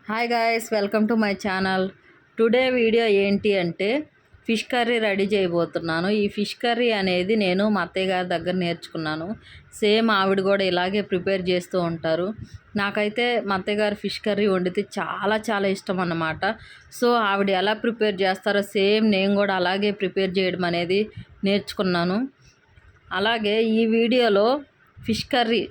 Hi guys, welcome to my channel. Today video ఏంటి అంటే fish curry ready చేయబోతున్నాను. ఈ ఫిష్ కర్రీ అనేది నేను మా అత్తయ్య గారి దగ్గర నేర్చుకున్నాను. సేమ్ ఆవిడ కూడా ఇలాగే ప్రిపేర్ చేస్తూ ఉంటారు. నాకైతే మా అత్తయ్య గారు ఫిష్ కర్రీ వండితే చాలా చాలా ఇష్టం అన్నమాట. సో ఆవిడ ఎలా ప్రిపేర్ చేస్తారో సేమ్ నేను కూడా అలాగే ప్రిపేర్ చేయడం అనేది నేర్చుకున్నాను. అలాగే ఈ వీడియోలో ఫిష్ కర్రీ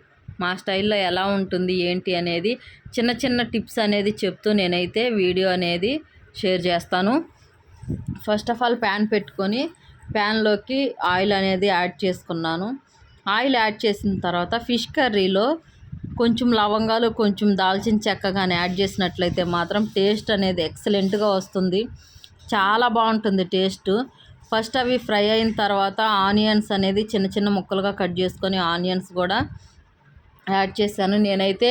మా స్టైల్లో ఎలా ఉంటుంది ఏంటి అనేది చిన్న చిన్న టిప్స్ అనేది చెప్తూ నేనైతే వీడియో అనేది షేర్ చేస్తాను. ఫస్ట్ ఆఫ్ ఆల్ ప్యాన్ పెట్టుకొని ప్యాన్లోకి ఆయిల్ అనేది యాడ్ చేసుకున్నాను. ఆయిల్ యాడ్ చేసిన తర్వాత ఫిష్ కర్రీలో కొంచెం లవంగాలు, కొంచెం దాల్చిన చెక్క కానీ యాడ్ చేసినట్లయితే మాత్రం టేస్ట్ అనేది ఎక్సలెంట్గా వస్తుంది. చాలా బాగుంటుంది టేస్ట్. ఫస్ట్ అవి ఫ్రై అయిన తర్వాత ఆనియన్స్ అనేది చిన్న చిన్న ముక్కలుగా కట్ చేసుకొని ఆనియన్స్ కూడా యాడ్ చేశాను. నేనైతే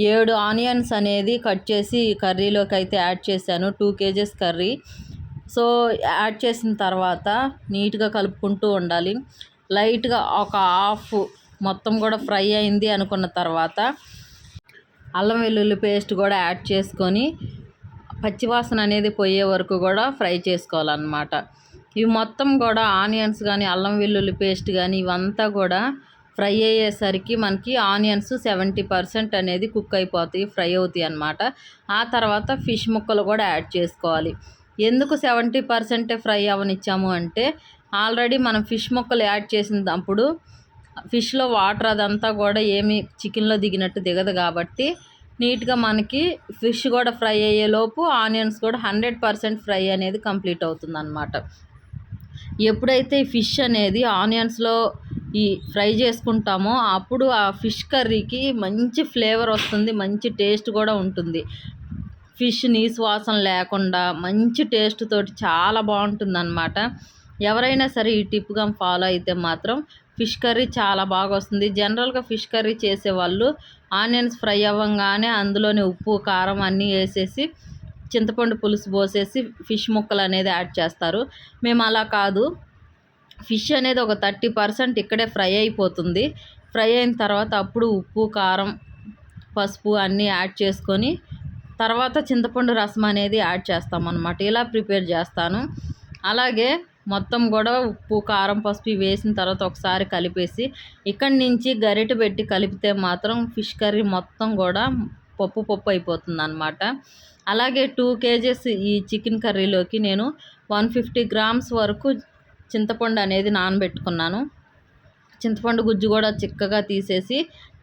7 ఆనియన్స్ అనేది కట్ చేసి కర్రీలోకి అయితే యాడ్ చేశాను. 2 kgs కర్రీ. సో యాడ్ చేసిన తర్వాత నీట్గా కలుపుకుంటూ ఉండాలి. లైట్గా ఒక హాఫ్ మొత్తం కూడా ఫ్రై అయింది అనుకున్న తర్వాత అల్లం వెల్లుల్లి పేస్ట్ కూడా యాడ్ చేసుకొని పచ్చివాసన అనేది పోయే వరకు కూడా ఫ్రై చేసుకోవాలన్నమాట. ఇవి మొత్తం కూడా ఆనియన్స్ కానీ అల్లం వెల్లుల్లి పేస్ట్ కానీ ఇవంతా కూడా ఫ్రై అయ్యేసరికి మనకి ఆనియన్స్ 70% అనేది కుక్ అయిపోతాయి, ఫ్రై అవుతాయి అన్నమాట. ఆ తర్వాత ఫిష్ ముక్కలు కూడా యాడ్ చేసుకోవాలి. ఎందుకు 70% ఫ్రై అవనిచ్చాము అంటే ఆల్రెడీ మనం ఫిష్ ముక్కలు యాడ్ చేసినప్పుడు ఫిష్లో వాటర్ అదంతా కూడా ఏమి చికెన్లో దిగినట్టు దిగదు కాబట్టి నీట్గా మనకి ఫిష్ కూడా ఫ్రై అయ్యేలోపు ఆనియన్స్ కూడా 100% ఫ్రై అనేది కంప్లీట్ అవుతుంది అన్నమాట. ఎప్పుడైతే ఫిష్ అనేది ఆనియన్స్లో ఈ ఫ్రై చేసుకుంటామో అప్పుడు ఆ ఫిష్ కర్రీకి మంచి ఫ్లేవర్ వస్తుంది, మంచి టేస్ట్ కూడా ఉంటుంది. ఫిష్ నీసు వాసన లేకుండా మంచి టేస్ట్ తోటి చాలా బాగుంటుంది అన్నమాట. ఎవరైనా సరే ఈ టిప్గా ఫాలో అయితే మాత్రం ఫిష్ కర్రీ చాలా బాగా వస్తుంది. జనరల్గా ఫిష్ కర్రీ చేసేవాళ్ళు ఆనియన్స్ ఫ్రై అవ్వగానే అందులోనే ఉప్పు, కారం అన్నీ వేసేసి చింతపండు పులుసు పోసేసి ఫిష్ ముక్కలు అనేది యాడ్ చేస్తారు. మేము అలా కాదు. ఫిష్ అనేది ఒక 30% ఇక్కడే ఫ్రై అయిపోతుంది. ఫ్రై అయిన తర్వాత అప్పుడు ఉప్పు, కారం, పసుపు అన్నీ యాడ్ చేసుకొని తర్వాత చింతపండు రసం అనేది యాడ్ చేస్తామన్నమాట. ఇలా ప్రిపేర్ చేస్తాను. అలాగే మొత్తం కూడా ఉప్పు, కారం, పసుపు వేసిన తర్వాత ఒకసారి కలిపేసి ఇక్కడి నుంచి గరిటె పెట్టి కలిపితే మాత్రం ఫిష్ కర్రీ మొత్తం కూడా పప్పు అయిపోతుంది అన్నమాట. అలాగే 2 kgs ఈ చికెన్ కర్రీలోకి నేను 150 grams వరకు చింతపండు అనేది నానబెట్టుకున్నాను. చింతపండు గుజ్జు కూడా చిక్కగా తీసేసి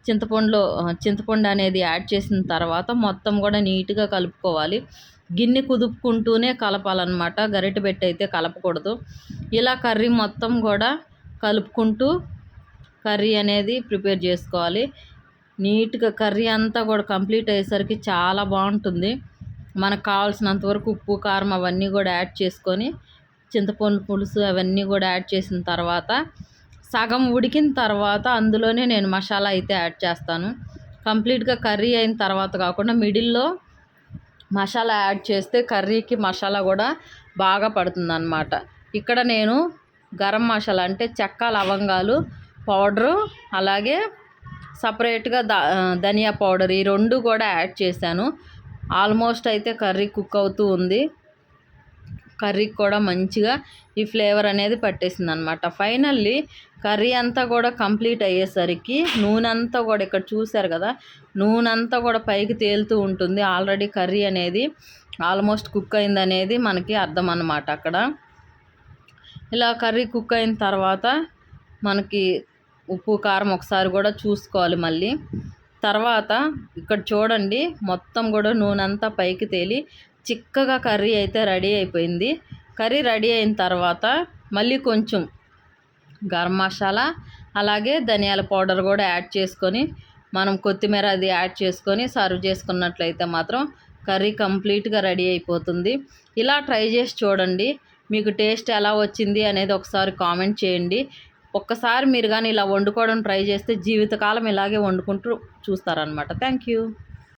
చింతపండు అనేది యాడ్ చేసిన తర్వాత మొత్తం కూడా నీట్గా కలుపుకోవాలి. గిన్నె కుదుపుకుంటూనే కలపాలన్నమాట, గరిటె పెట్టి అయితే కలపకూడదు. ఇలా కర్రీ మొత్తం కూడా కలుపుకుంటూ కర్రీ అనేది ప్రిపేర్ చేసుకోవాలి. నీట్గా కర్రీ అంతా కూడా కంప్లీట్ అయ్యేసరికి చాలా బాగుంటుంది. మనకు కావాల్సినంత వరకు ఉప్పు, కారం అవన్నీ కూడా యాడ్ చేసుకొని చింతపండు పులుసు అవన్నీ కూడా యాడ్ చేసిన తర్వాత సగం ఉడికిన తర్వాత అందులోనే నేను మసాలా అయితే యాడ్ చేస్తాను. కంప్లీట్గా కర్రీ అయిన తర్వాత కాకుండా మిడిల్లో మసాలా యాడ్ చేస్తే కర్రీకి మసాలా కూడా బాగా పడుతుంది అన్నమాట. ఇక్కడ నేను గరం మసాలా అంటే చెక్క, లవంగాలు పౌడరు, అలాగే సపరేట్గా ధనియా పౌడర్ ఈ 2 కూడా యాడ్ చేశాను. ఆల్మోస్ట్ అయితే కర్రీ కుక్ అవుతూ ఉంది. కర్రీకి కూడా మంచిగా ఈ ఫ్లేవర్ అనేది పట్టేసింది అనమాట. ఫైనల్లీ కర్రీ అంతా కూడా కంప్లీట్ అయ్యేసరికి నూనె అంతా కూడా ఇక్కడ చూసారు కదా, నూనె అంతా కూడా పైకి తేలుతూ ఉంటుంది. ఆల్రెడీ కర్రీ అనేది ఆల్మోస్ట్ కుక్ అయిందనేది మనకి అర్థం అన్నమాట. అక్కడ ఇలా కర్రీ కుక్ అయిన తర్వాత మనకి ఉప్పు, కారం ఒకసారి కూడా చూసుకోవాలి మళ్ళీ. తర్వాత ఇక్కడ చూడండి మొత్తం కూడా నూనె అంతా పైకి తేలి చిక్కగా కర్రీ అయితే రెడీ అయిపోయింది. కర్రీ రెడీ అయిన తర్వాత మళ్ళీ కొంచెం గరం మసాలా అలాగే ధనియాల పౌడర్ కూడా యాడ్ చేసుకొని మనం కొత్తిమీర అది యాడ్ చేసుకొని సర్వ్ చేసుకున్నట్లయితే మాత్రం కర్రీ కంప్లీట్గా రెడీ అయిపోతుంది. ఇలా ట్రై చేసి చూడండి. మీకు టేస్ట్ ఎలా వచ్చింది అనేది ఒకసారి కామెంట్ చేయండి. ఒక్కసారి మీరు కానీ ఇలా వండుకోవడం ట్రై చేస్తే జీవితకాలం ఇలాగే వండుకుంటూ చూస్తారనమాట. Thank you.